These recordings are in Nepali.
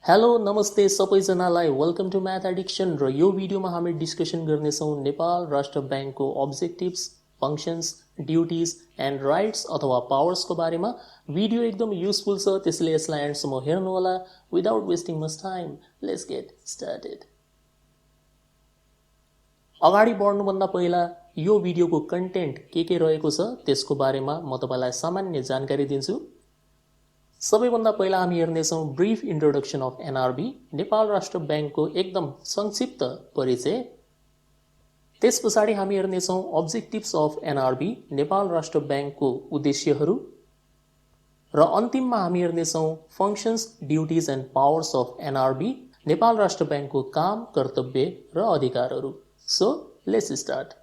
हेलो नमस्ते सबैजनालाई वेलकम टु म्याथ एडिक्सन र यो भिडियोमा हामी डिस्कसन गर्नेछौँ नेपाल राष्ट्र ब्याङ्कको objectives, functions, duties and rights अथवा पावर्सको बारेमा। भिडियो एकदम युजफुल छ, त्यसैले यसलाई एन्डसम्म हेर्नुहोला। Without wasting much time, let's get started. अगाडि बढ्नुभन्दा पहिला यो भिडियोको कन्टेन्ट के रहेको छ त्यसको बारेमा म तपाईलाई सामान्य जानकारी दिन्छु। सबैभन्दा पहिला हामी हेर्नेछौँ brief introduction of NRB, Nepal Rastra ब्याङ्कको एकदम संक्षिप्त परिचय। त्यस पछाडि हामी हेर्नेछौँ objectives of NRB, Nepal Rastra ब्याङ्कको उद्देश्यहरू, र अन्तिममा हामी हेर्नेछौँ functions, duties and powers of NRB, Nepal Rastra ब्याङ्कको काम, कर्तव्य र अधिकारहरू। So let's start.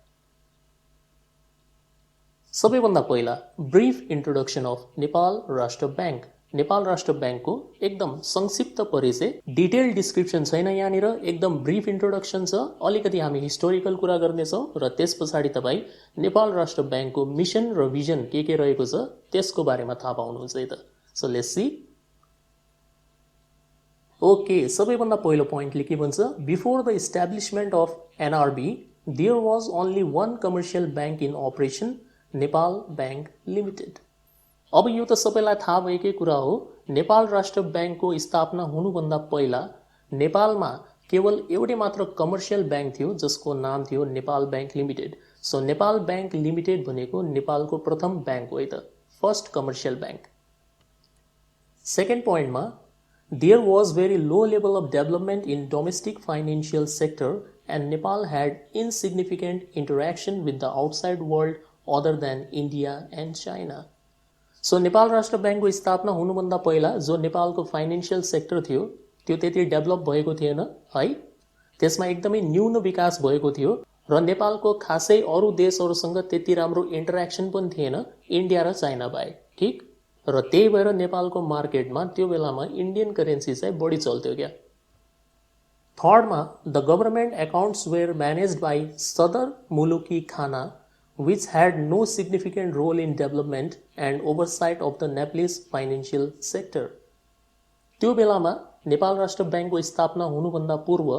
सबैभन्दा पहिला brief introduction of Nepal Rastra bank, Nepal Rastra ब्याङ्कको एकदम संक्षिप्त परिचय। डिटेल डिस्क्रिप्सन छैन यहाँनिर, एकदम ब्रिफ इन्ट्रोडक्सन छ। अलिकति हामी हिस्टोरिकल कुरा गर्नेछौँ र त्यस पछाडि तपाईँ नेपाल राष्ट्र ब्याङ्कको मिसन र भिजन के रहेको छ त्यसको बारेमा थाहा पाउनुहुन्छ है त। So let's see. ओके, सबैभन्दा पहिलो पोइन्टले के भन्छ, before the establishment of NRB there was only one commercial bank in operation, Nepal bank limited. अब यो त सबैलाई थाहा भएकै कुरा हो। नेपाल राष्ट्र ब्याङ्कको स्थापना हुनुभन्दा पहिला नेपालमा केवल एउटै मात्र कमर्सियल ब्याङ्क थियो जसको नाम थियो Nepal bank limited. So Nepal bank limited भनेको नेपालको प्रथम ब्याङ्क हो है त, फर्स्ट कमर्सियल ब्याङ्क। सेकेन्ड पोइन्टमा, there was very low level of development in domestic financial sector and Nepal had insignificant interaction with the outside world other than India and China. So Nepal Rastra ब्याङ्कको स्थापना हुनुभन्दा पहिला जो नेपालको फाइनेन्सियल सेक्टर थियो त्यो त्यति डेभलप भएको थिएन है, त्यसमा एकदमै न्यून विकास भएको थियो र नेपालको खासै अरू देशहरूसँग त्यति राम्रो इन्टरेक्सन पनि थिएन, इन्डिया र चाइना बाहेक। ठिक, र त्यही भएर नेपालको मार्केटमा त्यो बेलामा इन्डियन करेन्सी चाहिँ बढी चल्थ्यो क्या। थर्डमा, the government accounts were managed by Sadar Muluki खाना which had no significant role in development and oversight of the Nepalese financial sector। त्यो बेलामा नेपाल राष्ट्र ब्याङ्कको स्थापना हुनुभन्दा पूर्व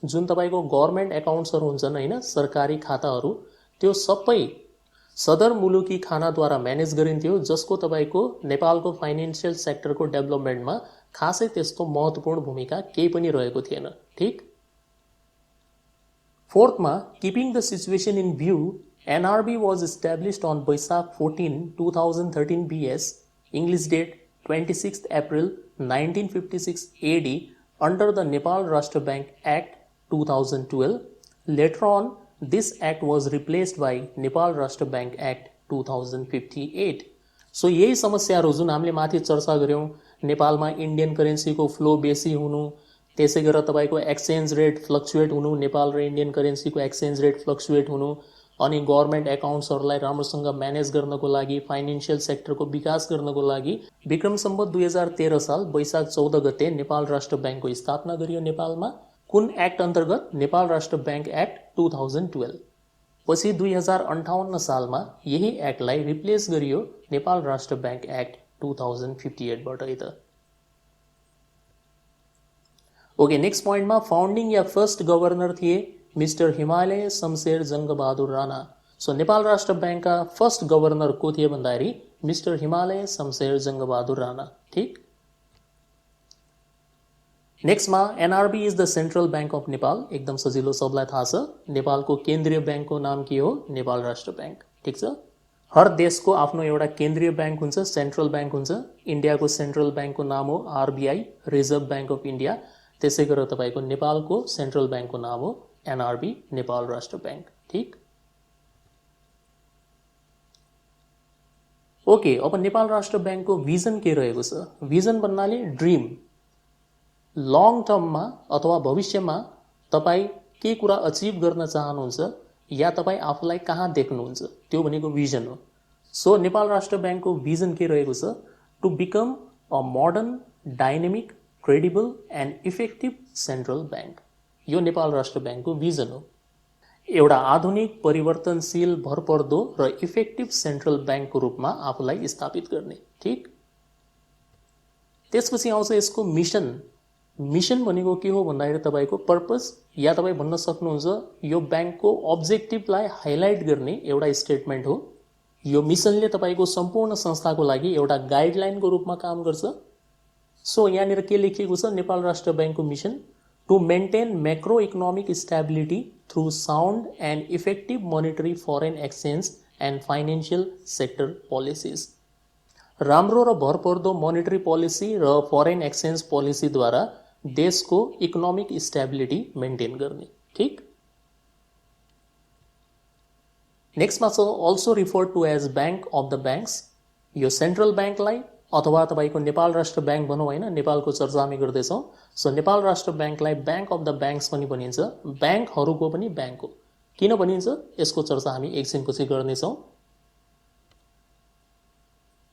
जुन तपाईको गभर्मेन्ट एकाउन्ट्सहरू हुन्छन् हैन, सरकारी खाताहरू, त्यो सबै सदर मुलुकी खानाद्वारा म्यानेज गरिन्थ्यो, जसको तपाईको नेपालको फाइनेन्सियल सेक्टरको डेभलपमेन्टमा खासै त्यस्तो महत्त्वपूर्ण भूमिका केही पनि रहेको थिएन। ठिक। फोर्थमा, keeping the situation in view, NRB was established on Baisakh 14, 2013 BS, English date 26th April 1956 AD under the Nepal Rashtra Bank Act 2012. Later on, this act was replaced by Nepal Rashtra Bank Act 2058. So यही समस्याहरू जुन हामीले माथि चर्चा गर्यौं, नेपालमा इन्डियन करेन्सीको फ्लो बेसी हुनु, त्यसै गरेर तपाईको एक्सचेन्ज रेट फ्लक्चुएट हुनु, नेपाल र इन्डियन करेन्सीको एक्सचेन्ज रेट फ्लक्चुएट हुनु, अनि गभर्मेन्ट एकाउन्ट्सहरूलाई राम्रोसँग म्यानेज गर्नको लागि, फाइनेन्सियल सेक्टरको विकास गर्नको लागि विक्रम सम्वत 2013 साल वैशाख 14 गते नेपाल राष्ट्र ब्याङ्कको स्थापना गरियो नेपालमा। कुन एक्ट अन्तर्गत? Nepal Rastra bank act 2012। पछि 2058 सालमा यही एक्टलाई रिप्लेस गरियो नेपाल राष्ट्र ब्याङ्क एक्ट 2058 बाट है त। ओके, नेक्स्ट पोइन्टमा फाउन्डिङ या फर्स्ट गभर्नर थिए मिस्टर हिमालय शमशेर जङ्गबहादुर राणा। सो नेपाल राष्ट्र ब्याङ्कका फर्स्ट गभर्नर को थिए भन्दाखेरि मिस्टर हिमालय शमशेर जङ्गबहादुर राणा। ठिक। नेक्स्टमा, NRB is the central bank of Nepal. एकदम सजिलो, सबलाई थाहा छ, नेपालको केन्द्रीय ब्याङ्कको नाम के हो? नेपाल राष्ट्र ब्याङ्क। ठिक छ। हर देशको आफ्नो एउटा केन्द्रीय ब्याङ्क हुन्छ, सेन्ट्रल ब्याङ्क हुन्छ। इन्डियाको सेन्ट्रल ब्याङ्कको नाम हो RBI, reserve bank of India. त्यसै गरेर तपाईँको नेपालको सेन्ट्रल ब्याङ्कको नाम हो एनआरबी, नेपाल राष्ट्र ब्याङ्क। ठिक। ओके, अब नेपाल राष्ट्र ब्याङ्कको भिजन के रहेको छ? भिजन भन्नाले ड्रिम। लङ टर्ममा अथवा भविष्यमा तपाईँ के कुरा अचिभ गर्न चाहनुहुन्छ या तपाईँ आफूलाई कहाँ देख्नुहुन्छ, त्यो भनेको भिजन हो। सो नेपाल राष्ट्र ब्याङ्कको भिजन के रहेको छ? To become a modern, dynamic, credible and effective central bank. यो नेपाल राष्ट्र ब्याङ्कको भिजन हो। एउटा आधुनिक, परिवर्तनशील, भरपर्दो र इफेक्टिभ सेन्ट्रल ब्याङ्कको रूपमा आफूलाई स्थापित गर्ने। ठिक। त्यसपछि आउँछ यसको मिसन। मिशन भनेको के हो भन्दाखेरि तपाईको पर्पस या तपाईं भन्न सक्नुहुन्छ यो बैंकको अब्जेक्टिभलाई हाइलाइट गर्ने एउटा स्टेटमेन्ट हो। यो मिशनले तपाईको सम्पूर्ण संस्थाको लागि एउटा गाइडलाइनको रूपमा काम गर्छ। सो यहाँनिर के लेखिएको छ, नेपाल राष्ट्र बैंकको mission to maintain macro economic stability through sound and effective monetary foreign exchange and financial sector policies. राम्रो र भरपर्दो मोनिटरी पोलिसी र फरेन एक्सचेन्ज पोलिसीद्वारा देशको इकोनोमिक स्टेबिलिटी मेन्टेन गर्ने। ठीक, नेक्स्टमा छ also referred to as bank of the banks. यो सेन्ट्रल ब्याङ्कलाई अथवा तपाईँको नेपाल राष्ट्र ब्याङ्क भनौँ होइन, नेपालको चर्चा हामी गर्दैछौँ। So Nepal Rastra ब्याङ्कलाई bank of the banks पनि भनिन्छ, ब्याङ्कहरूको पनि ब्याङ्क हो। किन भनिन्छ यसको चर्चा हामी एकछिनपछि गर्नेछौँ।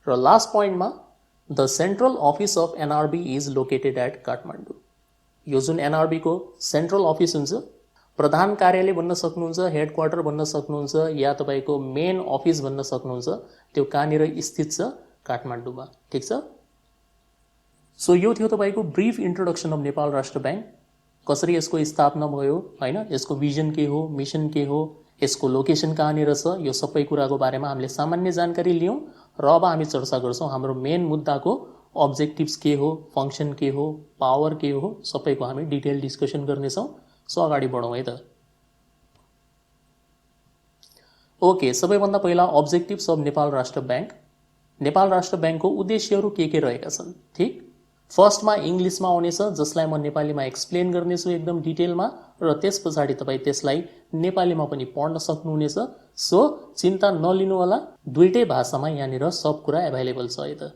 र लास्ट पोइन्टमा the central office of NRB is located at Kathmandu. यो जुन एनआरबी को सेन्ट्रल अफिस हुन्छ, प्रधान कार्यालय भन्न सक्नुहुन्छ, हेड क्वार्टर भन्न सक्नुहुन्छ, या तपाईँको मेन अफिस भन्न सक्नुहुन्छ, त्यो कहाँनिर स्थित छ, काठमाडौँमा। ठीक छ। सो यो थियो तपाईँको brief introduction of Nepal Rastra bank. कसरी यसको स्थापना भयो होइन, यसको भिजन के हो, मिसन के हो, यसको लोकेसन कहाँनिर छ, यो सबै कुराको बारेमा हामीले सामान्य जानकारी लियौँ। र अब हामी चर्चा गर्छौँ हाम्रो मेन मुद्दाको अब्जेक्टिभ्स के हो, फङ्सन के हो, पावर के हो, सबैको हामी डिटेल डिस्कसन गर्नेछौँ। सो अगाडि बढौँ है त। ओके, सबैभन्दा पहिला objectives of Nepal Rastra bank. Nepal Rastra ब्याङ्कको उद्देश्यहरू के रहेका छन्। ठीक, फर्स्टमा इङ्ग्लिसमा आउनेछ, जसलाई म नेपालीमा एक्सप्लेन गर्नेछु एकदम डिटेलमा, र त्यस पछाडि तपाईँ त्यसलाई नेपालीमा पनि पढ्न सक्नुहुनेछ। सो चिन्ता नलिनु होला, दुईटै भाषामा यहाँनिर सब कुरा एभाइलेबल छ है त।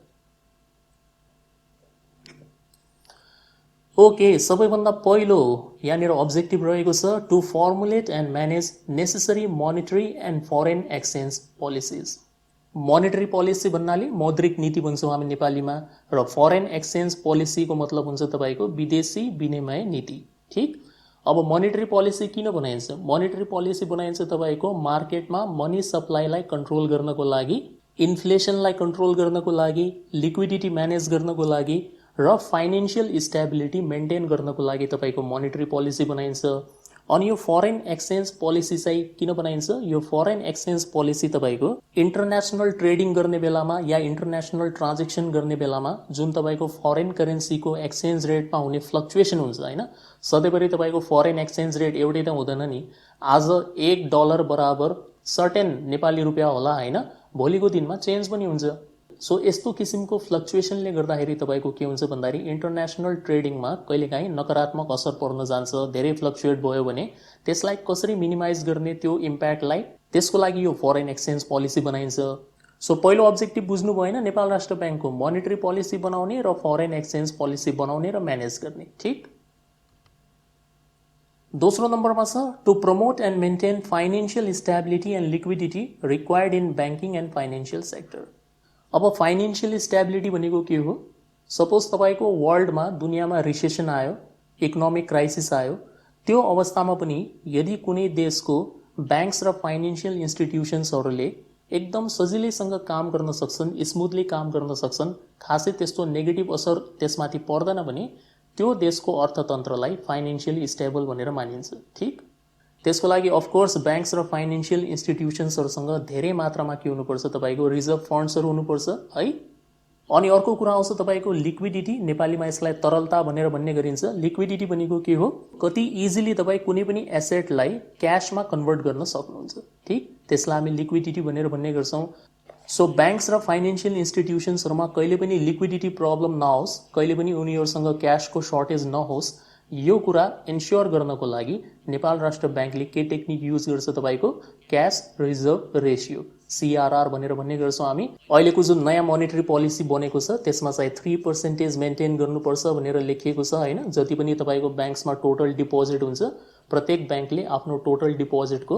ओके, सबैभन्दा पहिलो यहाँनिर अब्जेक्टिभ रहेको छ to formulate and manage necessary monetary and foreign exchange policies. Monetary policy भन्नाले मौद्रिक नीति भन्छौँ हामी नेपालीमा, र फरेन एक्सचेन्ज पोलिसीको मतलब हुन्छ तपाईँको विदेशी विनिमय नीति। ठीक, अब मोनिटरी पोलिसी किन बनाइन्छ? मोनिटरी पोलिसी बनाइन्छ तपाईँको मार्केटमा मनी सप्लाईलाई कन्ट्रोल गर्नको लागि, इन्फ्लेसनलाई कन्ट्रोल गर्नको लागि, लिक्विडिटी म्यानेज गर्नको लागि, र फाइनेन्शियल स्टेबिलिटी मेन्टेन गर्नको लागि तपाईँको मोनिटरी पोलिसी बनाइन्छ। अनि यो फरेन एक्सचेन्ज पोलिसी चाहिँ किन बनाइन्छ? यो फरेन एक्सचेन्ज पोलिसी तपाईँको इन्टरनेसनल ट्रेडिङ गर्ने बेलामा या इन्टरनेसनल ट्रान्जेक्सन गर्ने बेलामा जुन तपाईँको फरेन करेन्सीको एक्सचेन्ज रेटमा हुने फ्लक्चुएसन हुन्छ होइन, सधैँभरि तपाईँको फरेन एक्सचेन्ज रेट एउटै त हुँदैन नि। आज $1 बराबर सर्टेन नेपाली रुपियाँ होला होइन, भोलिको दिनमा चेन्ज पनि हुन्छ। सो यस्तो किसिमको फ्लक्चुएसनले गर्दाखेरि तपाईँको के हुन्छ भन्दाखेरि इन्टरनेसनल ट्रेडिङमा कहिलेकाहीँ नकारात्मक असर पर्न जान्छ। धेरै फ्लक्चुएट भयो भने त्यसलाई कसरी मिनिमाइज गर्ने त्यो इम्प्याक्टलाई, त्यसको लागि यो फरेन एक्सचेन्ज पोलिसी बनाइन्छ। सो पहिलो अब्जेक्टिभ बुझ्नु भएन, नेपाल राष्ट्र ब्याङ्कको मोनिटरी पोलिसी बनाउने र फरेन एक्सचेन्ज पोलिसी बनाउने र म्यानेज गर्ने। ठीक, दोस्रो नम्बरमा छ to promote and maintain financial stability and liquidity required in banking and financial sector. अब फाइनेन्शियल स्टेबिलिटी भनेको के हो? सपोज तपाईँको वर्ल्डमा दुनियाँमा रिसेसन आयो, इकोनोमिक क्राइसिस आयो, त्यो अवस्थामा पनि यदि कुनै देशको ब्याङ्क्स र फाइनेन्शियल इन्स्टिट्युसन्सहरूले एकदम सजिलैसँग काम गर्न सक्छन्, स्मुथली काम गर्न सक्छन्, खासै त्यस्तो नेगेटिभ असर त्यसमाथि पर्दैन भने त्यो देशको अर्थतन्त्रलाई फाइनेन्शियली स्टेबल भनेर मानिन्छ। ठीक, त्यसको लागि अफकोर्स ब्याङ्क्स र फाइनेन्शियल इन्स्टिट्युसन्सहरूसँग धेरै मात्रामा के हुनुपर्छ, तपाईँको रिजर्भ फन्ड्सहरू हुनुपर्छ है। अनि अर्को कुरा आउँछ तपाईँको लिक्विडिटी, नेपालीमा यसलाई तरलता भनेर भन्ने गरिन्छ। लिक्विडिटी भनेको के हो? कति इजिली तपाईँ कुनै पनि एसेटलाई क्यासमा कन्भर्ट गर्न सक्नुहुन्छ। ठीक, त्यसलाई हामी लिक्विडिटी भनेर भन्ने गर्छौँ। सो ब्याङ्क्स र फाइनेन्शियल इन्स्टिट्युसन्सहरूमा कहिले पनि लिक्विडिटी प्रब्लम नहोस्, कहिले पनि उनीहरूसँग क्यासको सर्टेज नहोस्, यो कुरा इन्स्योर गर्नको लागि नेपाल राष्ट्र ब्याङ्कले के टेक्निक युज गर्छ तपाईँको? क्यास रिजर्भ रेसियो, CRR भनेर भन्ने गर्छौँ हामी। अहिलेको जुन नयाँ मोनिटरी पोलिसी बनेको छ त्यसमा चाहिँ 3% मेन्टेन गर्नुपर्छ भनेर लेखिएको छ होइन। जति पनि तपाईँको ब्याङ्क्समा टोटल डिपोजिट हुन्छ, प्रत्येक ब्याङ्कले आफ्नो टोटल डिपोजिटको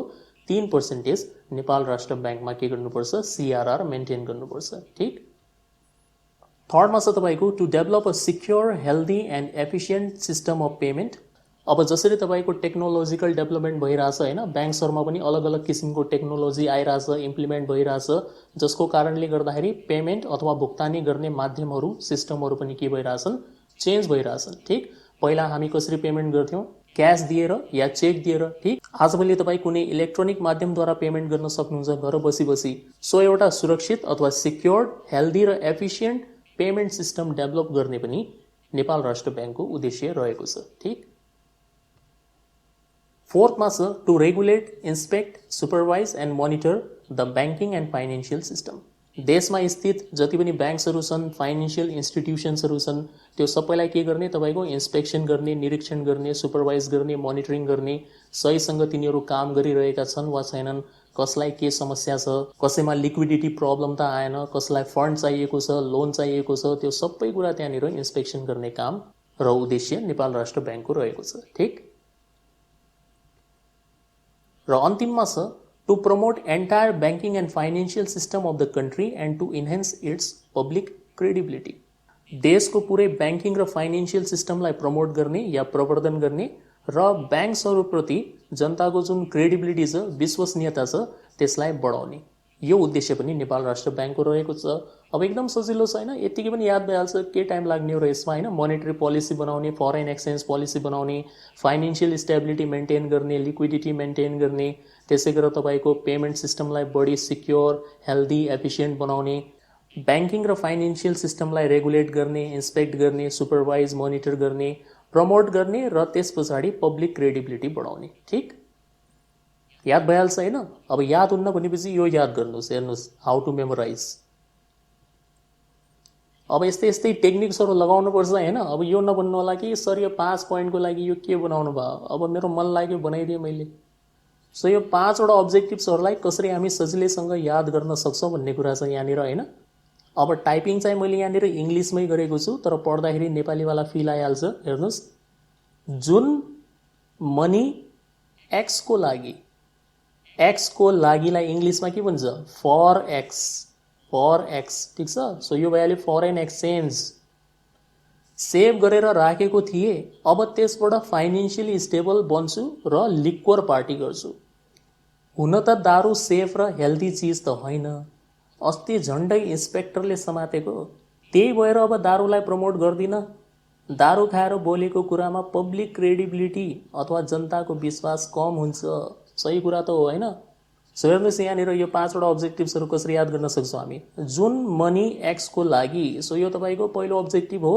3% नेपाल राष्ट्र ब्याङ्कमा के गर्नुपर्छ? CRR मेन्टेन गर्नुपर्छ। ठीक, थर्डमा छ तपाईँको to develop a secure, healthy and efficient system of payment. अब जसरी तपाईँको टेक्नोलोजिकल डेभलपमेन्ट भइरहेछ होइन, ब्याङ्क्सहरूमा पनि अलग अलग किसिमको टेक्नोलोजी आइरहेछ, इम्प्लिमेन्ट भइरहेछ, जसको कारणले गर्दाखेरि पेमेन्ट अथवा भुक्तानी गर्ने माध्यमहरू, सिस्टमहरू पनि के भइरहेछन्? चेन्ज भइरहेछन्। ठीक, पहिला हामी कसरी पेमेन्ट गर्थ्यौँ, क्यास दिएर या चेक दिएर। ठिक, आजभोलि तपाईँ कुनै इलेक्ट्रोनिक माध्यमद्वारा पेमेन्ट गर्न सक्नुहुन्छ घर बसी बसी। सो एउटा सुरक्षित अथवा सिक्योर्ड, हेल्दी र एफिसियन्ट पेमेन्ट सिस्टम डेभलप गर्ने पनि नेपाल राष्ट्र ब्याङ्कको उद्देश्य रहेको छ। ठिक, फोर्थमा छ to regulate, inspect, supervise and monitor the banking and financial system. देशमा स्थित जति पनि ब्याङ्क्सहरू छन्, फाइनेन्सियल इन्स्टिट्युसन्सहरू छन्, त्यो सबैलाई के गर्ने, तपाईँको इन्स्पेक्सन गर्ने, निरीक्षण गर्ने, सुपरवाइज गर्ने, मोनिटरिङ गर्ने, सहीसँग तिनीहरू काम गरिरहेका छन् वा छैनन्, कसलाई के समस्या छ, कसैमा लिक्विडिटी प्रब्लम त आएन, कसलाई फन्ड चाहिएको छ, लोन चाहिएको छ, त्यो सबै कुरा त्यहाँनिर इन्स्पेक्सन गर्ने काम र उद्देश्य नेपाल राष्ट्र ब्याङ्कको रहेको छ। ठिक, र अन्तिममा छ to promote entire banking and financial system of the country and to enhance its public credibility। देशको पुरै ब्याङ्किङ र फाइनेन्सियल सिस्टमलाई प्रमोट गर्ने या प्रवर्धन गर्ने र ब्याङ्क्सहरूप्रति जनताको जुन क्रेडिबिलिटी छ, विश्वसनीयता छ, त्यसलाई बढाउने, यो उद्देश्य पनि नेपाल राष्ट्र ब्याङ्कको रहेको छ। अब एकदम सजिलो छ हैन, यतिकै पनि याद भइहाल्छ, के टाइम लाग्ने हो र यसमा हैन। मोनेटरी पोलिसी बनाउने, फरेन एक्सचेन्ज पोलिसी बनाउने, फाइनेन्सियल स्टेबिलिटी मेन्टेन गर्ने, लिक्विडिटी मेन्टेन गर्ने, त्यसै गरेर तपाईँको पेमेन्ट सिस्टमलाई बढी सिक्योर, हेल्दी, एफिसियन्ट बनाउने, ब्याङ्किङ र फाइनेन्सियल सिस्टमलाई रेगुलेट गर्ने, इन्स्पेक्ट गर्ने, सुपरवाइज, मोनिटर गर्ने, प्रमोट गर्ने र त्यस पछाडि पब्लिक क्रेडिबिलिटी बढाउने। ठिक, याद भइहाल्छ हैन। अब याद हुन्न भनेपछि यो याद गर्नुहोस्, हेर्नुहोस्, हाउ टु मेमोराइज। अब यस्तै यस्तै टेक्निक्सहरू लगाउनुपर्छ हैन। अब यो नभन्नु होला कि सर यो 5 पोइन्टको लागि यो के बनाउनु भयो, अब मेरो मन लाग्यो बनाइदिएँ मैले। सो यो 5 वटा अब्जेक्टिभ्सहरूलाई कसरी हामी सजिलैसँग याद गर्न सक्छौँ भन्ने कुरा छ यहाँनिर हैन। अब टाइपिङ चाहिँ मैले यहाँनिर इङ्ग्लिसमै गरेको छु, तर पढ्दाखेरि नेपालीवाला फिल आइहाल्छ। हेर्नुहोस्, जुन मनी एक्सको लागि, एक्सको लागिलाई इङ्ग्लिसमा के भन्छ, फर एक्स, फर एक्स। ठिक छ, सो यो भइहाल्यो फरेन एक्सचेन्ज। सेभ गरेर राखेको थिएँ, अब त्यसबाट फाइनेन्सियली स्टेबल बन्छु र लिक्वर पार्टी गर्छु। हुन त दारू सेफ र हेल्दी चिज त होइन, अस्ति झन्डै इन्स्पेक्टरले समातेको, त्यही भएर अब दारूलाई प्रमोट गर्दिनँ। दारू खाएर बोलेको कुरामा पब्लिक क्रेडिबिलिटी अथवा जनताको विश्वास कम हुन्छ। सही कुरा त हो होइन। सो हेर्नुहोस् यहाँनिर यो 5 वटा अब्जेक्टिभ्सहरू कसरी याद गर्न सक्छौँ हामी। जुन मनी एक्सको लागि, सो यो तपाईँको पहिलो अब्जेक्टिभ हो।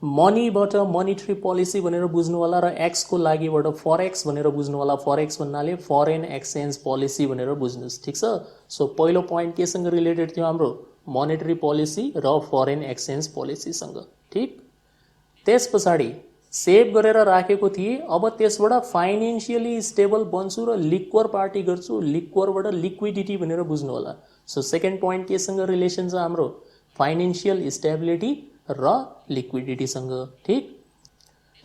मनीबाट मोनिटरी पोलिसी भनेर बुझ्नु होला र एक्सको लागिबाट फरेक्स भनेर बुझ्नु होला। फरेक्स भन्नाले फरेन एक्सचेन्ज पोलिसी भनेर बुझ्नुहोस्। ठिक छ, सो पहिलो पोइन्ट केसँग रिलेटेड थियो हाम्रो, मोनेटरी पोलिसी र फरेन एक्सचेन्ज पोलिसीसँग। ठिक, त्यस पछाडि सेभ गरेर राखेको थिएँ, अब त्यसबाट फाइनेन्सियली स्टेबल बन्छु र लिक्वर पार्टी गर्छु। लिक्वरबाट लिक्विडिटी भनेर बुझ्नु होला। सो सेकेन्ड पोइन्ट केसँग रिलेसन छ हाम्रो, फाइनेन्सियल स्टेबिलिटी र लिक्विडिटीसँग। ठिक,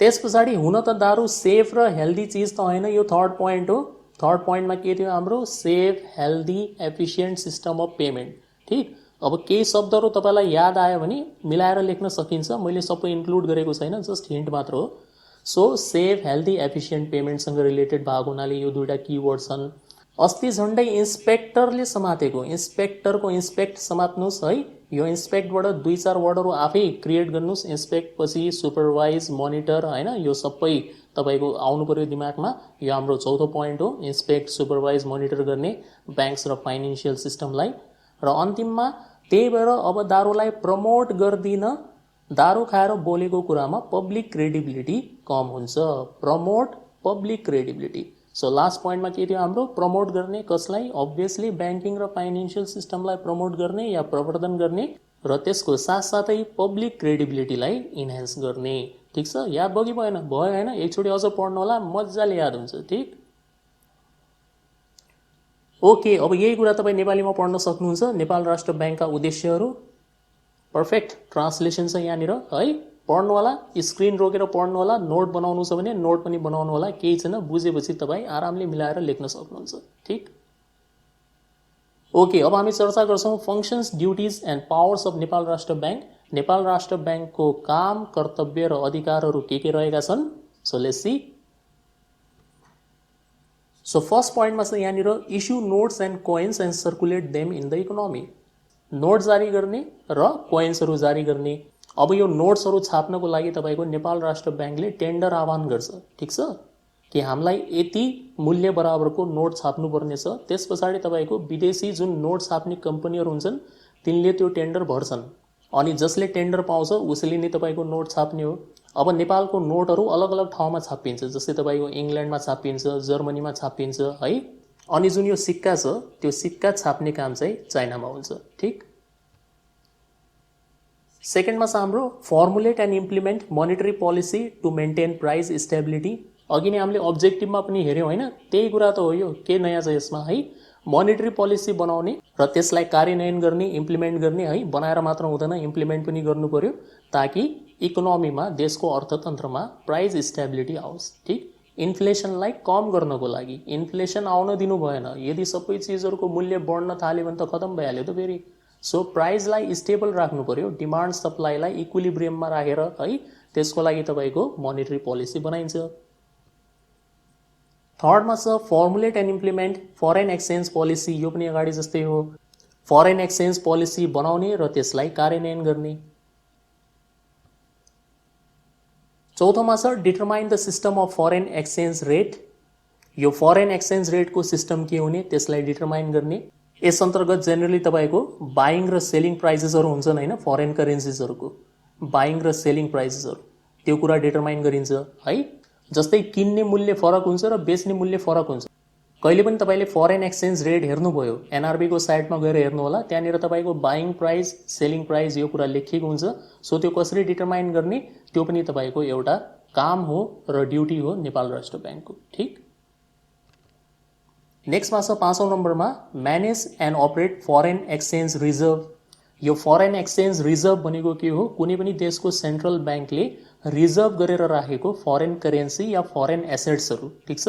त्यस पछाडि हुन त दारू सेफ र हेल्दी चिज त होइन, यो थर्ड पोइन्ट हो। थर्ड पोइन्टमा के थियो हाम्रो, safe, healthy, efficient system of payment. ठिक, अब केही शब्दहरू तपाईँलाई याद आयो भने मिलाएर लेख्न सकिन्छ, मैले सबै इन्क्लुड गरेको छैन, जस्ट हिन्ट मात्र हो। सो सेफ, हेल्दी, एफिसियन्ट पेमेन्टसँग रिलेटेड भएको हुनाले यो दुईवटा किवर्ड छन्। अस्ति झन्डै इन्स्पेक्टरले समातेको, इन्स्पेक्टरको इन्स्पेक्ट समात्नुहोस् है। यो इन्स्पेक्टबाट 2-4 वर्डहरू आफै क्रिएट गर्नुहोस्। इन्स्पेक्ट पछि सुपरवाइज, मोनिटर हैन, यो सबै तपाईँको आउनु पर्यो दिमागमा। यो हाम्रो चौथो पोइन्ट हो, इन्स्पेक्ट, सुपरवाइज, मोनिटर गर्ने ब्याङ्क्स र फाइनेन्सियल सिस्टमलाई। र अन्तिममा त्यही भएर अब दारूलाई प्रमोट गर्दिन, दारू खाएर बोलेको कुरामा पब्लिक क्रेडिबिलिटी कम हुन्छ। Promote public credibility. So last पोइन्टमा के थियो हाम्रो, प्रमोट गर्ने कसलाई, अभियसली ब्याङ्किङ र फाइनेन्सियल सिस्टमलाई प्रमोट गर्ने या प्रवर्धन गर्ने र त्यसको साथसाथै पब्लिक क्रेडिबिलिटीलाई इन्हान्स गर्ने। ठिक छ, याद भयो कि भएन, भयो होइन, एकचोटि अझ पढ्नु होला, मजाले याद हुन्छ। ठिक, ओके, अब यही कुरा तपाईँ नेपालीमा पढ्न सक्नुहुन्छ। नेपाल राष्ट्र ब्याङ्कका उद्देश्यहरू पर्फेक्ट ट्रान्सलेसन छ यहाँनिर है। पढ्नु होला, स्क्रिन रोकेर पढ्नु होला, नोट बनाउनु छ भने नोट पनि बनाउनु होला, केही छैन, बुझेपछि तपाईँ आरामले मिलाएर लेख्न सक्नुहुन्छ। ठिक, ओके, अब हामी चर्चा गर्छौँ functions, duties and powers of Nepal Rastra bank. Nepal Rastra ब्याङ्कको काम, कर्तव्य र अधिकारहरू के रहेका छन्। So let's see. So first पोइन्टमा छ यहाँनिर, issue notes and coins and circulate them in the economy. Note जारी गर्ने र कोइन्सहरू जारी गर्ने। अब यो नोट्सहरू छाप्नको लागि तपाईँको नेपाल राष्ट्र ब्याङ्कले टेन्डर आह्वान गर्छ, ठिक छ, कि हामीलाई यति मूल्य बराबरको नोट छाप्नुपर्ने छ। त्यस पछाडि तपाईँको विदेशी जुन नोट छाप्ने कम्पनीहरू हुन्छन् तिनले त्यो टेन्डर भर्छन् अनि जसले टेन्डर पाउँछ उसले नै तपाईँको नोट छाप्ने हो। अब नेपालको नोटहरू अलग अलग ठाउँमा छापिन्छ, जस्तै तपाईँको इङ्ल्यान्डमा छापिन्छ, जर्मनीमा छापिन्छ है। अनि जुन यो सिक्का छ त्यो सिक्का छाप्ने काम चाहिँ चाइनामा हुन्छ, ठिक। सेकेन्डमा छ हाम्रो formulate and implement monetary policy to maintain price stability. अघि नै हामीले अब्जेक्टिभमा पनि हेऱ्यौँ होइन, त्यही कुरा त हो। यो के नयाँ छ यसमा है, मोनिटरी पोलिसी बनाउने र त्यसलाई कार्यान्वयन गर्ने, इम्प्लिमेन्ट गर्ने है। बनाएर मात्र हुँदैन, इम्प्लिमेन्ट पनि गर्नु पर्यो ताकि इकोनोमीमा, देशको अर्थतन्त्रमा प्राइस स्टेबिलिटी आओस्, ठिक। इन्फ्लेसनलाई कम गर्नको लागि, इन्फ्लेसन आउन दिनु भएन। यदि सबै चिजहरूको मूल्य बढ्न थाल्यो भने त खतम भइहाल्यो त फेरि। सो प्राइसलाई स्टेबल राख्नु पर्यो, डिमान्ड सप्लाईलाई इक्विलिब्रियममा राखेर है। त्यसको लागि तपाईँको मोनिटरी पोलिसी बनाइन्छ। थर्डमा छ formulate and implement foreign exchange policy. यो पनि अगाडि जस्तै हो, फरेन एक्सचेन्ज पोलिसी बनाउने र त्यसलाई कार्यान्वयन गर्ने। चौथोमा छ determine the system of foreign exchange rate. यो फरेन एक्सचेन्ज रेटको सिस्टम के हुने त्यसलाई डिटरमाइन गर्ने। यस अन्तर्गत जेनरली तपाईँको बाइङ र सेलिङ प्राइसेसहरू हुन्छन् होइन, फरेन करेन्सिजहरूको बाइङ र सेलिङ प्राइसेसहरू, त्यो कुरा डिटरमाइन गरिन्छ है। जस्तै किन्ने मूल्य फरक हुन्छ र बेच्ने मूल्य फरक हुन्छ। कहिले पनि तपाईँले फरेन एक्सचेन्ज रेट हेर्नुभयो, एनआरबीको साइटमा गएर हेर्नु होला, त्यहाँनिर तपाईँको बाइङ प्राइस, सेलिङ प्राइस यो कुरा लेखिएको हुन्छ। सो त्यो कसरी डिटरमाइन गर्ने त्यो पनि तपाईँको एउटा काम हो र ड्युटी हो नेपाल राष्ट्र ब्याङ्कको, ठिक। नेक्स्टमा छ 5औं नम्बरमा manage and operate foreign exchange reserve. यो फरेन एक्सचेन्ज रिजर्भ भनेको के हो, कुनै पनि देशको सेन्ट्रल ब्याङ्कले रिजर्भ गरेर राखेको फरेन करेन्सी या फरेन एसेट्सहरू, ठिक छ।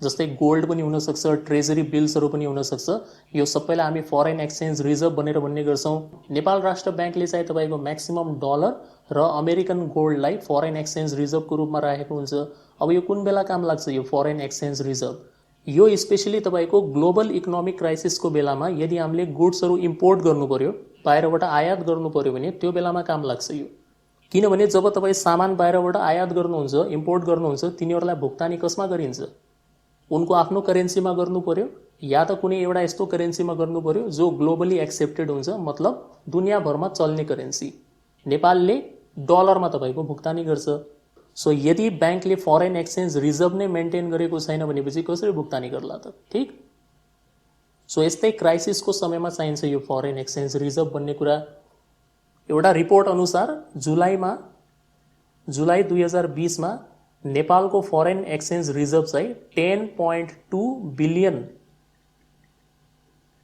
जस्तै गोल्ड पनि हुनसक्छ, ट्रेजरी बिल्सहरू पनि हुनसक्छ। यो सबैलाई हामी फरेन एक्सचेन्ज रिजर्भ भनेर भन्ने गर्छौँ। नेपाल राष्ट्र ब्याङ्कले चाहिँ तपाईँको म्याक्सिमम डलर र अमेरिकन गोल्डलाई फरेन एक्सचेन्ज रिजर्भको रूपमा राखेको हुन्छ। अब यो कुन बेला काम लाग्छ यो फरेन एक्सचेन्ज रिजर्भ? यो स्पेसली तपाईँको ग्लोबल इकोनोमिक क्राइसिसको बेलामा यदि हामीले गुड्सहरू इम्पोर्ट गर्नु पर्यो, बाहिरबाट आयात गर्नु पर्यो भने त्यो बेलामा काम लाग्छ यो। किनभने जब तपाईँ सामान बाहिरबाट आयात गर्नुहुन्छ, इम्पोर्ट गर्नुहुन्छ, तिनीहरूलाई भुक्तानी कसमा गरिन्छ? उनको आफ्नो करेन्सीमा गर्नु पर्यो या त कुनै एउटा यस्तो करेन्सीमा गर्नु पर्यो जो ग्लोबली एक्सेप्टेड हुन्छ, मतलब दुनियाँभरमा चल्ने करेन्सी। नेपालले डलरमा तपाईँको भुक्तानी गर्छ। सो यदि ब्याङ्कले फरेन एक्सचेन्ज रिजर्भ नै मेन्टेन गरेको छैन भनेपछि कसरी भुक्तानी गर्ला त, ठिक। सो यस्तै क्राइसिसको समयमा चाहिन्छ यो फरेन एक्सचेन्ज रिजर्भ भन्ने कुरा। एउटा रिपोर्ट अनुसार जुलाई 2020मा नेपालको फरेन एक्सचेन्ज रिजर्भ चाहिँ 10.2 बिलियन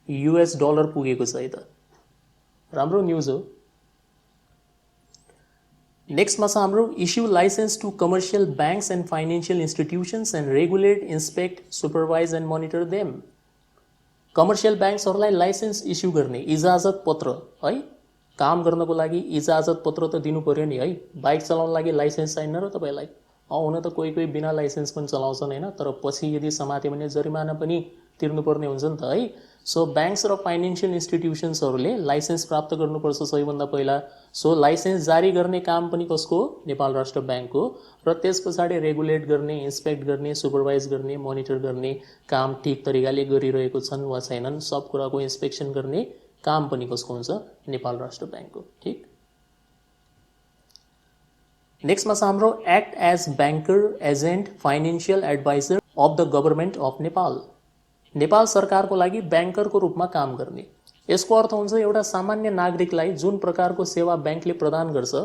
US डलर पुगेको छ। त राम्रो न्युज हो। नेक्स्टमा छ हाम्रो issue licence to commercial banks and financial institutions and regulate, inspect, supervise and monitor them. Commercial ब्याङ्क्सहरूलाई लाइसेन्स इस्यु गर्ने, इजाजत पत्र है, काम गर्नको लागि इजाजत पत्र त दिनु पर्यो नि है। बाइक चलाउन लागि लाइसेन्स चाहिन्न र तपाईँलाई? हुन त कोही बिना लाइसेन्स पनि चलाउँछन् होइन, तर पछि यदि समात्यो भने जरिमाना पनि तिर्नुपर्ने हुन्छ नि त है। सो ब्याङ्क्स र फाइनेन्सियल इन्स्टिट्युसन्सहरूले लाइसेन्स प्राप्त गर्नुपर्छ सबैभन्दा पहिला। सो लाइसेन्स जारी गर्ने काम पनि कसको हो? नेपाल राष्ट्र ब्याङ्कको। र त्यस पछाडि रेगुलेट गर्ने, इन्स्पेक्ट गर्ने, सुपरवाइज गर्ने, मोनिटर गर्ने काम ठिक तरिकाले गरिरहेको छन् वा छैनन्, सब कुराको इन्स्पेक्सन गर्ने काम पनि कसको हुन्छ? नेपाल राष्ट्र ब्याङ्कको, ठिक। नेक्स्टमा छ हाम्रो act as banker, agent, financial advisor of the government of Nepal. Nepal सरकारको लागि ब्याङ्करको रूपमा काम गर्ने। यसको अर्थ हुन्छ एउटा सामान्य नागरिकलाई जुन प्रकारको सेवा ब्याङ्कले प्रदान गर्छ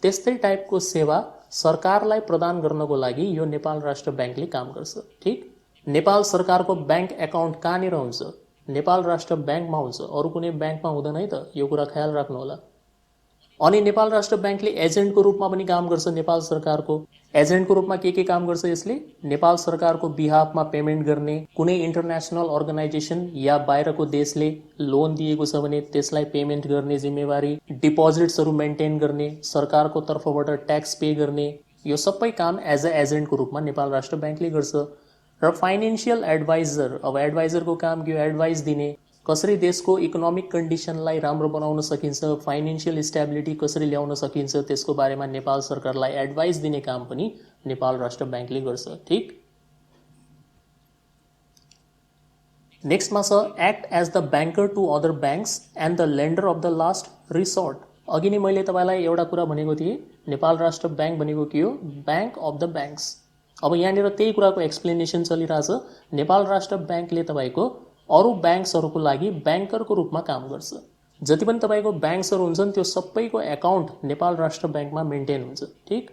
त्यस्तै टाइपको सेवा सरकारलाई प्रदान गर्नको लागि यो नेपाल राष्ट्र ब्याङ्कले काम गर्छ, ठिक। नेपाल सरकारको ब्याङ्क एकाउन्ट कहाँनिर हुन्छ? नेपाल राष्ट्र ब्याङ्कमा हुन्छ, अरू कुनै ब्याङ्कमा हुँदैन है त, यो कुरा ख्याल राख्नु होला। अनि नेपाल राष्ट्र ब्याङ्कले एजेन्टको रूपमा पनि काम गर्छ नेपाल सरकारको। एजेन्टको रूपमा के काम गर्छ यसले? नेपाल सरकारको बिहाफमा पेमेन्ट गर्ने, कुनै इन्टरनेसनल अर्गनाइजेसन या बाहिरको देशले लोन दिएको छ भने त्यसलाई पेमेन्ट गर्ने जिम्मेवारी, डिपोजिट्सहरू मेन्टेन गर्ने, सरकारको तर्फबाट ट्याक्स पे गर्ने, यो सबै काम एज अ एजेन्टको रूपमा नेपाल राष्ट्र ब्याङ्कले गर्छ। र फाइनेन्सियल एडभाइजर, अब एडभाइजरको काम के हो? एडभाइस दिने, कसरी देशको इकोनोमिक कन्डिसनलाई राम्रो बनाउन सकिन्छ, फाइनेन्शियल स्टेबिलिटी कसरी ल्याउन सकिन्छ, त्यसको बारेमा नेपाल सरकारलाई एडभाइस दिने काम पनि नेपाल राष्ट्र ब्याङ्कले गर्छ। ठीक, नेक्स्टमा छ act as the banker to other banks and the lender of the last resort. अघि नै मैले तपाईँलाई एउटा कुरा भनेको थिएँ, नेपाल राष्ट्र ब्याङ्क भनेको के हो, ब्याङ्क अफ द ब्याङ्क्स। अब यहाँनिर त्यही कुराको एक्सप्लेनेसन चलिरहेछ। नेपाल राष्ट्र ब्याङ्कले तपाईँको अरू ब्याङ्क्सहरूको लागि ब्याङ्करको रूपमा काम गर्छ। जति पनि तपाईँको ब्याङ्क्सहरू हुन्छन् त्यो सबैको एकाउन्ट नेपाल राष्ट्र ब्याङ्कमा मेन्टेन हुन्छ। ठीक,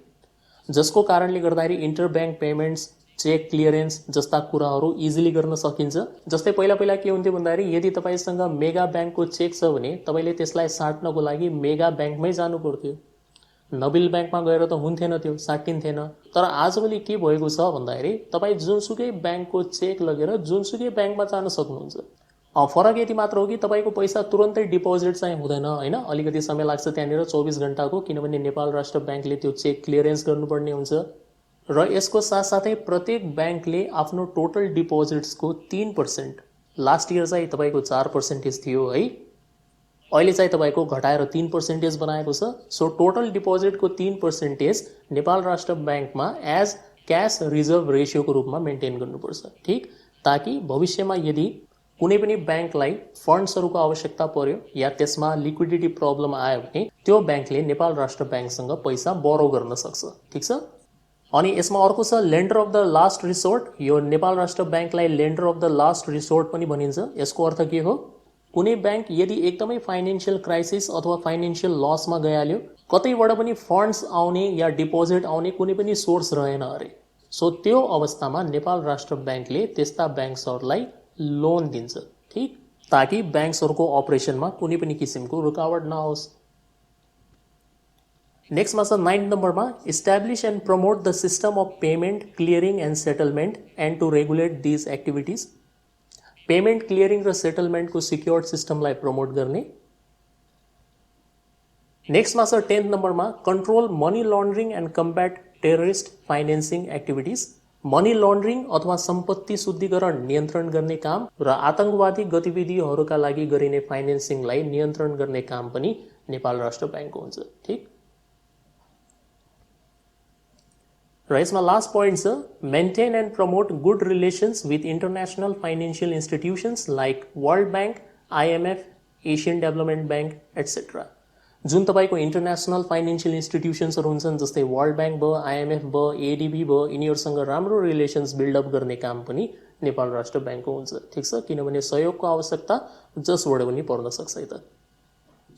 जसको कारणले गर्दाखेरि inter bank payments, cheque clearance जस्ता कुराहरू इजिली गर्न सकिन्छ। जस्तै पहिला के हुन्थ्यो भन्दाखेरि यदि तपाईँसँग मेगा ब्याङ्कको चेक छ भने तपाईँले त्यसलाई साट्नको लागि मेगा ब्याङ्कमै जानु पर्थ्यो, नबिल ब्याङ्कमा गएर त हुन्थेन, त्यो साटिन्थेन। तर आजभोलि के भएको छ भन्दाखेरि तपाईँ जुनसुकै ब्याङ्कको चेक लगेर जुनसुकै ब्याङ्कमा जान सक्नुहुन्छ। फरक यति मात्र हो कि तपाईँको पैसा तुरन्तै डिपोजिट चाहिँ हुँदैन होइन, अलिकति समय लाग्छ त्यहाँनिर 24 घण्टाको, किनभने नेपाल राष्ट्र ब्याङ्कले त्यो चेक क्लियरेन्स गर्नुपर्ने हुन्छ। र यसको साथसाथै प्रत्येक ब्याङ्कले आफ्नो टोटल डिपोजिट्सको 3%, लास्ट इयर चाहिँ तपाईँको 4% थियो है, अहिले चाहिँ तपाईँको घटाएर 3% बनाएको छ। सो टोटल डिपोजिटको 3% नेपाल राष्ट्र ब्याङ्कमा एज क्यास रिजर्भ रेसियोको रूपमा मेन्टेन गर्नुपर्छ। ठीक, ताकि भविष्यमा यदि कुनै पनि ब्याङ्कलाई फन्ड्सहरूको आवश्यकता पर्यो या त्यसमा लिक्विडिटी प्रब्लम आयो भने त्यो ब्याङ्कले नेपाल राष्ट्र ब्याङ्कसँग पैसा बोरो गर्न सक्छ। ठिक छ, अनि यसमा अर्को छ lender of the last resort. यो नेपाल राष्ट्र ब्याङ्कलाई lender of the last resort पनि भनिन्छ। यसको अर्थ के हो, कुनै ब्याङ्क यदि एकदमै फाइनेन्शियल क्राइसिस अथवा फाइनेन्शियल लसमा गइहाल्यो, कतैबाट पनि फन्ड्स आउने या डिपोजिट आउने कुनै पनि सोर्स रहेन अरे, सो त्यो अवस्थामा नेपाल राष्ट्र ब्याङ्कले त्यस्ता ब्याङ्क्सहरूलाई लोन दिन्छ। ठीक, ताकि ब्याङ्क्सहरूको अपरेसनमा कुनै पनि किसिमको रुकावट नहोस्। नेक्स्टमा छ 9 नम्बरमा establish and promote the system of payment clearing and settlement and to regulate these activities. Payment clearing र सेटलमेन्टको सिक्योर्ड सिस्टमलाई प्रमोट गर्ने। नेक्स्टमा छ 10 नम्बरमा control money laundering and combat terrorist financing activities. Money laundering अथवा सम्पत्ति शुद्धिकरण नियन्त्रण गर्ने काम र आतंकवादी गतिविधिहरूका लागि गरिने फाइनेन्सिङलाई नियन्त्रण गर्ने काम पनि नेपाल राष्ट्र ब्याङ्कको हुन्छ। ठीक, र यसमा लास्ट पोइन्ट छ maintain and promote good relations with international financial institutions like world bank, IMF, Asian development bank etcetera. जुन तपाईँको इन्टरनेसनल फाइनेन्शियल इन्स्टिट्युसन्सहरू हुन्छन्, जस्तै वर्ल्ड ब्याङ्क भयो, IMF भयो, ADB भयो, यिनीहरूसँग राम्रो रिलेसन्स बिल्डअप गर्ने काम पनि नेपाल राष्ट्र ब्याङ्कको हुन्छ। ठिक छ, किनभने सहयोगको आवश्यकता जसबाट पनि पर्न सक्छ त।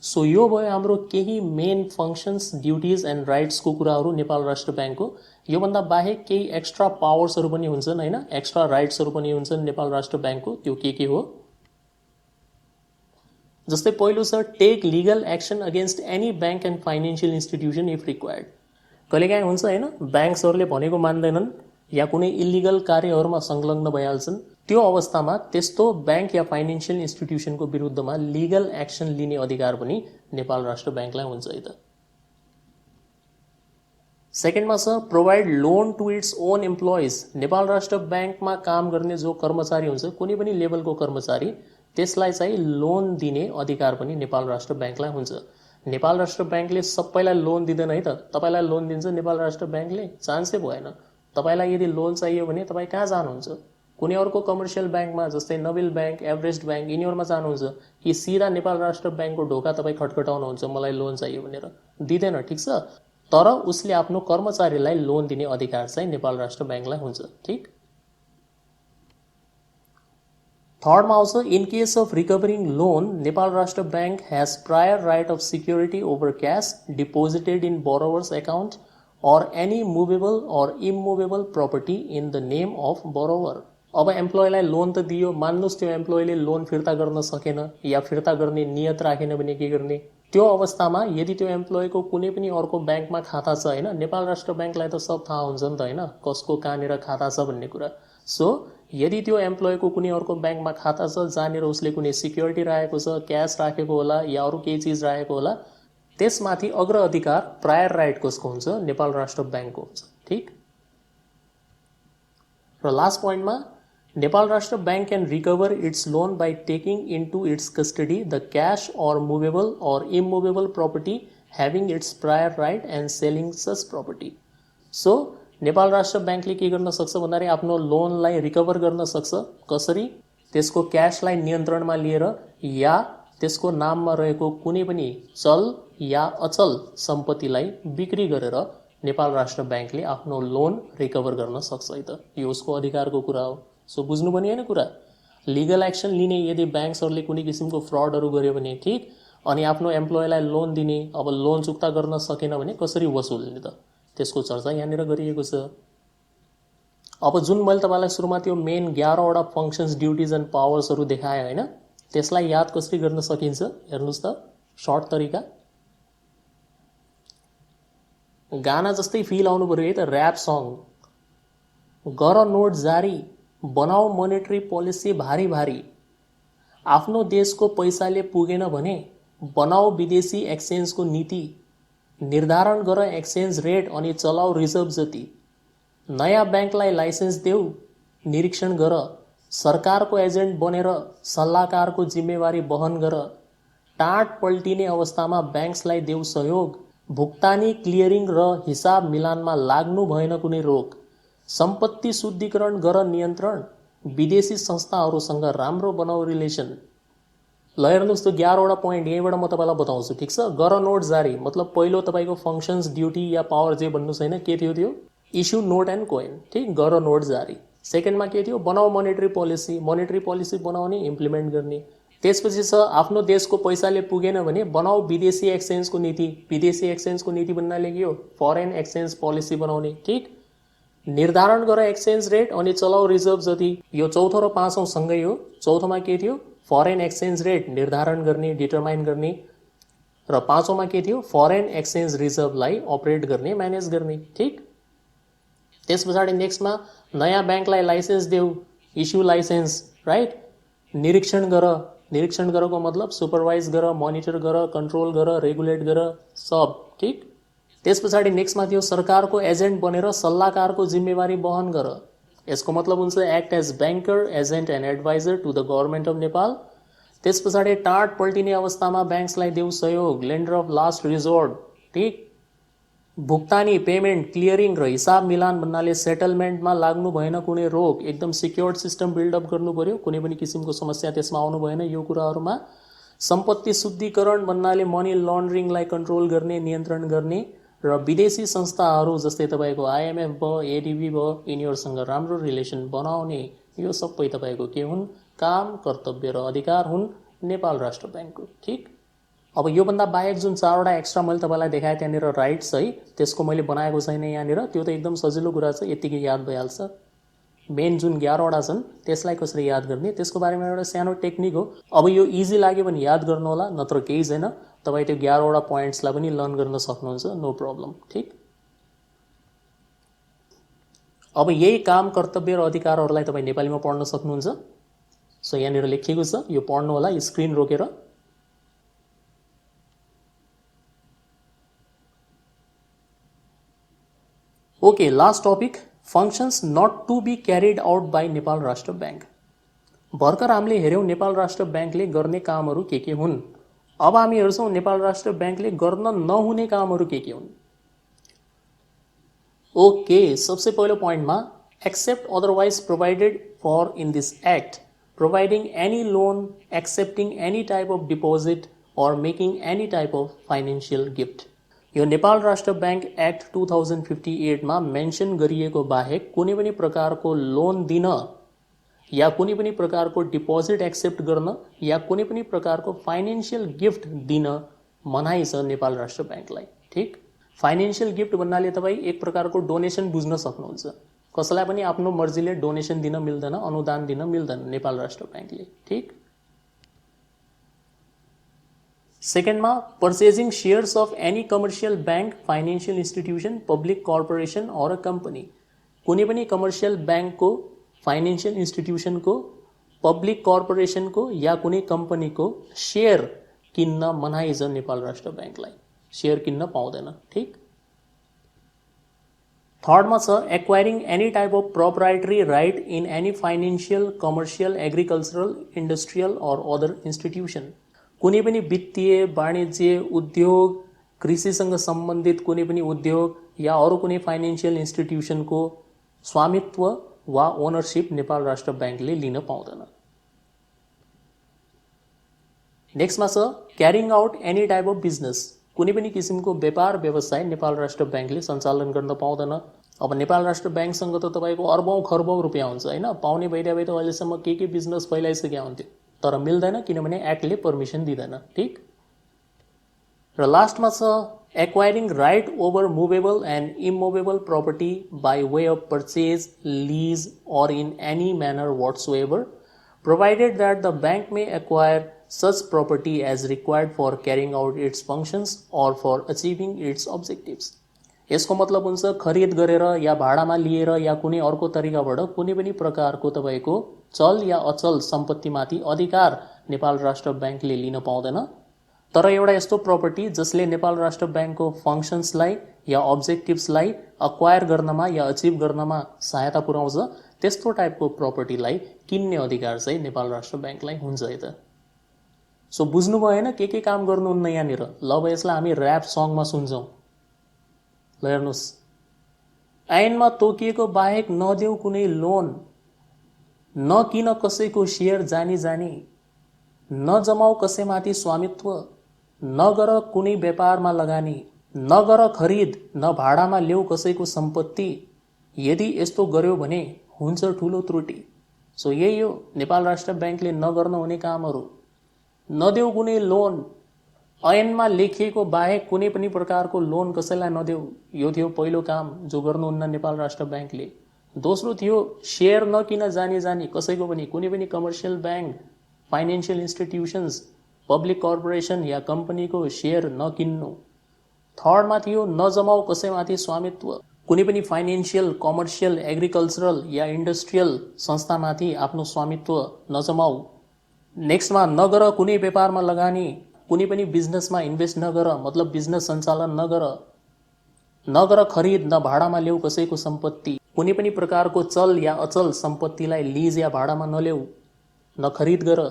सो यो भयो हाम्रो केही मेन फङ्सन्स, ड्युटिज एन्ड राइट्सको कुराहरू नेपाल राष्ट्र ब्याङ्कको। योभन्दा बाहेक केही एक्स्ट्रा पावर्सहरू पनि हुन्छन् होइन, एक्स्ट्रा राइट्सहरू पनि हुन्छन् नेपाल राष्ट्र ब्याङ्कको। त्यो के हो, जस्तै पहिलो छ take legal action against any bank and financial institution if required. कहिलेकाहीँ हुन्छ होइन, ब्याङ्क्सहरूले भनेको मान्दैनन् या कुनै इलिगल कार्यहरूमा संलग्न भइहाल्छन्, त्यो अवस्थामा त्यस्तो ब्याङ्क या फाइनेन्शियल इन्स्टिट्युसनको विरुद्धमा लिगल एक्सन लिने अधिकार पनि नेपाल राष्ट्र ब्याङ्कलाई हुन्छ है त। सेकेन्डमा छ provide loan to its own employees. Nepal Rastra ब्याङ्कमा काम गर्ने जो कर्मचारी हुन्छ, कुनै पनि लेभलको कर्मचारी, त्यसलाई चाहिँ लोन दिने अधिकार पनि नेपाल राष्ट्र ब्याङ्कलाई हुन्छ। नेपाल राष्ट्र ब्याङ्कले सबैलाई लोन दिँदैन है त। तपाईँलाई लोन दिन्छ नेपाल राष्ट्र ब्याङ्कले? चान्सै भएन। तपाईँलाई यदि लोन चाहियो भने तपाईँ कहाँ जानुहुन्छ? कुनै अर्को कमर्सियल ब्याङ्कमा, जस्तै नबिल ब्याङ्क, एभरेस्ट ब्याङ्क, यिनीहरूमा जानुहुन्छ कि सिधा नेपाल राष्ट्र ब्याङ्कको ढोका तपाईँ खटखटाउनुहुन्छ मलाई लोन चाहियो भनेर? दिँदैन। ठिक छ, तर उसले आफ्नो कर्मचारीलाई लोन दिने अधिकार चाहिँ नेपाल राष्ट्र ब्याङ्कलाई हुन्छ। ठिक, थर्डमा आउँछ in case of recovering loan Nepal Rastra bank has prior right of security over cash deposited in borrower's account or any movable or immovable property in the name of borrower. अब एम्प्लोइलाई लोन त दियो, मान्नुहोस् त्यो एम्प्लोइले लोन फिर्ता गर्न सकेन या फिर्ता गर्ने नियत राखेन भने के गर्ने? त्यो अवस्थामा यदि त्यो एम्प्लोइको कुनै पनि अर्को ब्याङ्कमा खाता छ होइन, नेपाल राष्ट्र ब्याङ्कलाई त सब थाहा हुन्छ नि त होइन, कसको कहाँनिर खाता छ भन्ने कुरा। सो यदि त्यो एम्प्लोइको कुनै अर्को ब्याङ्कमा खाता छ जहाँनिर उसले कुनै सिक्योरिटी राखेको छ, क्यास राखेको होला या अरू केही चिज राखेको होला, त्यसमाथि अग्र अधिकार, प्रायर राइट कसको हुन्छ? नेपाल राष्ट्र ब्याङ्कको हुन्छ। ठिक, र लास्ट पोइन्टमा Nepal Rashtra Bank can recover its loan by taking into its custody the cash or movable or immovable property having its prior right and selling such property. So Nepal राष्ट्र ब्याङ्कले के गर्न सक्छ भन्दाखेरि आफ्नो लोनलाई रिकभर गर्न सक्छ. कसरी? त्यसको क्याशलाई नियन्त्रणमा लिएर या त्यसको नाममा रहेको कुनै पनि चल या अचल सम्पत्तिलाई बिक्री गरेर नेपाल राष्ट्र ब्याङ्कले आफ्नो लोन रिकभर गर्न सक्छ. है त यो उसको अधिकारको कुरा हो. सो बुझ्नु पनि हैन कुरा. लिगल एक्सन लिने यदि ब्याङ्क्सहरूले कुनै किसिमको फ्रडहरू गर्यो भने ठिक, अनि आफ्नो एम्प्लोइलाई लोन दिने, अब लोन चुक्ता गर्न सकेन भने कसरी वसुल्ने त, त्यसको चर्चा यहाँनिर गरिएको छ. अब जुन मैले तपाईँलाई सुरुमा त्यो मेन 11 वटा फङ्सन्स, ड्युटिज एन्ड पावर्सहरू देखाएँ होइन, त्यसलाई याद कसरी गर्न सकिन्छ हेर्नुहोस् त. सर्ट तरिका, गाना जस्तै फिल आउनु पर्यो है त, ऱ्याप सङ. गर नोट जारी, बनाऊ मोनेटरी पोलिसी भारी भारी, आफ्नो देशको पैसाले पुगेन भने बनाऊ विदेशी एक्सचेन्जको नीति, निर्धारण गर एक्सचेन्ज रेट अनि चलाऊ रिजर्भ जति, नयाँ ब्याङ्कलाई लाइसेन्स देऊ, निरीक्षण गर, सरकारको एजेन्ट बनेर सल्लाहकारको जिम्मेवारी वहन गर, टाँट पल्टिने अवस्थामा ब्याङ्क्सलाई देऊ सहयोग, भुक्तानी क्लियरिङ र हिसाब मिलानमा लाग्नु भएन कुनै रोक, सम्पत्ति शुद्धिकरण गर नियन्त्रण, विदेशी संस्थाहरूसँग राम्रो बनाऊ रिलेसन. ल हेर्नुहोस् त 11 वटा पोइन्ट यहीँबाट म तपाईँलाई बताउँछु. ठिक छ. गर नोट जारी मतलब पहिलो तपाईँको फङ्सन्स, ड्युटी या पावर जे भन्नुहोस् होइन, के थियो त्यो? Issue note and coin. ठिक, गर नोट जारी. सेकेन्डमा के थियो? बनाऊ मोनेटरी पोलिसी. मोनेटरी पोलिसी बनाउने, इम्प्लिमेन्ट गर्ने. त्यसपछि छ आफ्नो देशको पैसाले पुगेन भने बनाऊ विदेशी एक्सचेन्जको नीति. विदेशी एक्सचेन्जको नीति भन्नाले के हो? फरेन एक्सचेन्ज पोलिसी बनाउने. ठिक, निर्धारण गर एक्सचेन्ज रेट अनि चलाऊ रिजर्भ जति. यो चौथो र पाँचौँ सँगै हो. चौथोमा के थियो? फरेन एक्सचेन्ज रेट निर्धारण गर्ने, डिटरमाइन गर्ने, र पाँचौँमा के थियो? फरेन एक्सचेन्ज रिजर्भलाई अपरेट गर्ने, म्यानेज गर्ने. ठिक, त्यस पछाडि नेक्स्टमा नयाँ ब्याङ्कलाई लाइसेन्स देऊ, इस्यु लाइसेन्स, राइट. निरीक्षण गर, निरीक्षण गरको मतलब सुपरवाइज गर, मोनिटर गर, कन्ट्रोल गर, रेगुलेट गर, सब. ठिक, त्यस पछाडि नेक्स्टमा थियो सरकारको एजेन्ट बनेर सल्लाहकारको जिम्मेवारी वहन गर. यसको मतलब हुन्छ act as banker, agent and advisor to the government of Nepal. त्यस पछाडि टाँट पल्टिने अवस्थामा ब्याङ्क्सलाई देऊ सहयोग, लेन्डर अफ लास्ट रिजोर्ट. ठिक, भुक्तानी, पेमेन्ट, क्लियरिङ र हिसाब मिलान भन्नाले सेटलमेन्टमा लाग्नु भएन कुनै रोक. एकदम सिक्योर्ड सिस्टम बिल्डअप गर्नु पर्यो, कुनै पनि किसिमको समस्या त्यसमा आउनु भएन यो कुराहरूमा. सम्पत्ति शुद्धिकरण भन्नाले मनी लन्ड्रिङलाई कन्ट्रोल गर्ने, नियन्त्रण गर्ने, र विदेशी संस्थाहरू जस्तै तपाईँको आइएमएफ भयो, एडिबी भयो, यिनीहरूसँग राम्रो रिलेसन बनाउने. यो सबै तपाईँको के हुन्? काम, कर्तव्य र अधिकार हुन् नेपाल राष्ट्र ब्याङ्कको. ठिक, अब योभन्दा बाहेक जुन 4 वटा एक्स्ट्रा मैले तपाईँलाई देखाएँ त्यहाँनिर राइट्स है, त्यसको मैले बनाएको छैन यहाँनिर. त्यो त एकदम सजिलो कुरा छ, यत्तिकै याद भइहाल्छ. मेन जुन 11 वटा छन् त्यसलाई कसरी याद गर्ने त्यसको बारेमा एउटा सानो टेक्निक हो. अब यो इजी लाग्यो भने याद गर्नु होला, नत्र केही छैन. तपाईँ त्यो 11 वटा पोइन्ट्सलाई पनि लर्न गर्न सक्नुहुन्छ, नो प्रब्लम. ठिक, अब यही काम, कर्तव्य र अधिकारहरूलाई तपाईँ नेपालीमा पढ्न सक्नुहुन्छ. सो यहाँनिर लेखिएको छ, यो पढ्नु होला स्क्रिन रोकेर. Okay, last topic, functions not to be carried out by Nepal Rastra Bank. भर्खर हामीले हेऱ्यौँ नेपाल राष्ट्र ब्याङ्कले गर्ने कामहरू के हुन्. अब हामी हेर्छौँ नेपाल राष्ट्र ब्याङ्कले गर्न नहुने कामहरू के हुन्. ओके, सबसे पहिलो पोइन्टमा except otherwise provided for in this act, providing any loan, accepting any type of deposit or making any type of financial gift. यो नेपाल राष्ट्र ब्याङ्क एक्ट 2058 मा मेन्सन गरिएको बाहेक कुनै पनि प्रकारको लोन दिन या कुनै पनि प्रकारको डिपोजिट एक्सेप्ट गर्न या कुनै पनि प्रकारको फाइनेन्सियल गिफ्ट दिन मनाइ छ नेपाल राष्ट्र ब्याङ्कलाई. ठिक, फाइनेन्सियल गिफ्ट भन्नाले तपाईँ एक प्रकारको डोनेसन बुझ्न सक्नुहुन्छ. कसैलाई पनि आफ्नो मर्जीले डोनेसन दिन मिल्दैन, अनुदान दिन मिल्दैन नेपाल राष्ट्र ब्याङ्कले. ठिक, सेकेन्डमा purchasing shares of any commercial bank, financial institution, public corporation और अ कम्पनी. कुनै पनि कमर्सियल ब्याङ्कको, फाइनेन्सियल इन्स्टिट्युसनको, पब्लिक कर्पोरेसनको या कुनै कम्पनीको सेयर किन्न मनाइ छ नेपाल राष्ट्र ब्याङ्कलाई. सेयर किन्न पाउँदैन. ठिक, थर्डमा छ acquiring any type of proprietary right in any financial commercial agricultural industrial or other institution. कुनै पनि वित्तीय वाणिज्य उद्योग कृषिसँग सम्बन्धित कुनै पनि उद्योग या अरू कुनै फाइनेन्शियल इन्स्टिट्युसनको स्वामित्व वा ओनरसिप नेपाल राष्ट्र ब्याङ्कले लिन पाउँदैन। नेक्स्टमा छ carrying out any type of business. कुनै पनि किसिमको व्यापार व्यवसाय नेपाल राष्ट्र ब्याङ्कले सञ्चालन गर्न पाउँदैन। अब नेपाल राष्ट्र ब्याङ्कसँग त तपाईँको अर्बौँ खर्बौँ रुपियाँ हुन्छ होइन, पाउने भइदिया भए त अहिलेसम्म के बिजनेस फैलाइसकेका हुन्थ्यो, तर मिल्दैन किनभने एक्टले पर्मिसन दिँदैन। ठिक। र लास्टमा छ acquiring right over movable and immovable property by way of purchase lease or in any manner whatsoever provided that the bank may acquire such property as required for carrying out its functions or for achieving its objectives। यसको मतलब हुन्छ खरिद गरेर या भाडामा लिएर या कुनै अर्को तरिकाबाट कुनै पनि प्रकारको तपाईको चल या अचल सम्पत्तिमाथि अधिकार नेपाल राष्ट्र ब्याङ्कले लिन पाउँदैन। तर एउटा यस्तो प्रपर्टी जसले नेपाल राष्ट्र ब्याङ्कको फङ्सन्सलाई या अब्जेक्टिभ्सलाई अक्वायर गर्नमा या अचिभ गर्नमा सहायता पुर्याउँछ, त्यस्तो टाइपको प्रपर्टीलाई किन्ने अधिकार चाहिँ नेपाल राष्ट्र ब्याङ्कलाई हुन्छ है त। सो बुझ्नु भएन के काम गर्नुहुन्न यहाँनिर। ल अब यसलाई हामी ऱ्याप सङमा सुन्छौँ। ल हेर्नुहोस्, ऐनमा तोकिएको बाहेक नदेऊ कुनै लोन, नकिन कसैको सेयर जानी जानी, नजमाऊ कसैमाथि स्वामित्व, नगर कुनै व्यापारमा लगानी, नगर खरिद न भाडामा ल्याऊ कसैको सम्पत्ति, यदि यस्तो गर्यो भने हुन्छ ठुलो त्रुटि। सो यही हो नेपाल राष्ट्र ब्याङ्कले नगर्न हुने कामहरू। नदेऊ कुनै लोन, ऐनमा लेखिएको बाहेक कुनै पनि प्रकारको लोन कसैलाई नदेऊ, यो थियो पहिलो काम जो गर्नुहुन्न नेपाल राष्ट्र ब्याङ्कले। दोस्रो थियो सेयर नकिन जानी जानी कसैको पनि, कुनै पनि commercial bank, financial institutions, public corporation या कम्पनीको सेयर नकिन्नु। थर्डमा थियो नजमाऊ कसैमाथि स्वामित्व, कुनै पनि फाइनेन्शियल कमर्सियल एग्रिकल्चरल या इन्डस्ट्रियल संस्थामाथि आफ्नो स्वामित्व नजमाऊ। नेक्स्टमा नगर कुनै व्यापारमा लगानी, कुनै पनि बिजनेसमा इन्भेस्ट नगर, मतलब बिजनेस सञ्चालन नगर, नगर खरिद न भाडामा ल्याऊ कसैको सम्पत्ति, कुनै पनि प्रकारको चल या अचल सम्पत्तिलाई लिज या भाडामा नल्याऊ, न खरिद गर।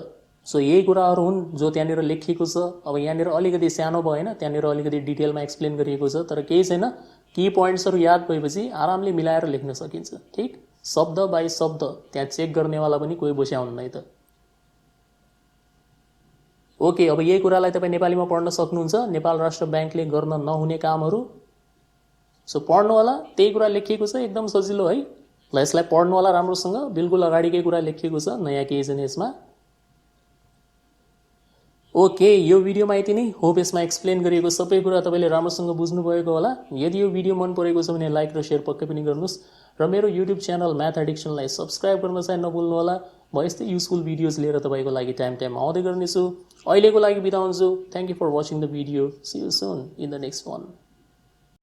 सो यही कुराहरू हुन् जो त्यहाँनिर लेखिएको छ। अब यहाँनिर अलिकति सानो भएन, त्यहाँनिर अलिकति डिटेलमा एक्सप्लेन गरिएको छ, तर केही छैन, की पोइन्ट्सहरू याद भएपछि आरामले मिलाएर लेख्न सकिन्छ। ठिक, शब्द बाई शब्द त्यहाँ चेक गर्नेवाला पनि कोही बस्याउनु नै त। ओके, अब यही कुरालाई तपाईँ नेपालीमा पढ्न सक्नुहुन्छ, नेपाल राष्ट्र ब्याङ्कले गर्न नहुने कामहरू। सो पढ्नु होला, त्यही कुरा लेखिएको छ, एकदम सजिलो है। ल यसलाई पढ्नु होला राम्रोसँग, बिल्कुल अगाडिकै कुरा लेखिएको छ, नयाँ केही छैन यसमा। ओके, यो भिडियोमा यति नै। होप यसमा एक्सप्लेन गरिएको सबै कुरा तपाईँले राम्रोसँग बुझ्नुभएको होला। यदि यो भिडियो मन परेको छ भने लाइक र सेयर पक्कै पनि गर्नुहोस् र मेरो युट्युब च्यानल म्याथ एडिक्सनलाई सब्सक्राइब गर्न चाहिँ नभुल्नु होला। म यस्तै युजफुल भिडियोज लिएर तपाईँको लागि टाइम आउँदै गर्नेछु। अहिलेको लागि बिदा हुन्छु। Thank you for watching the video. See you soon in the next one.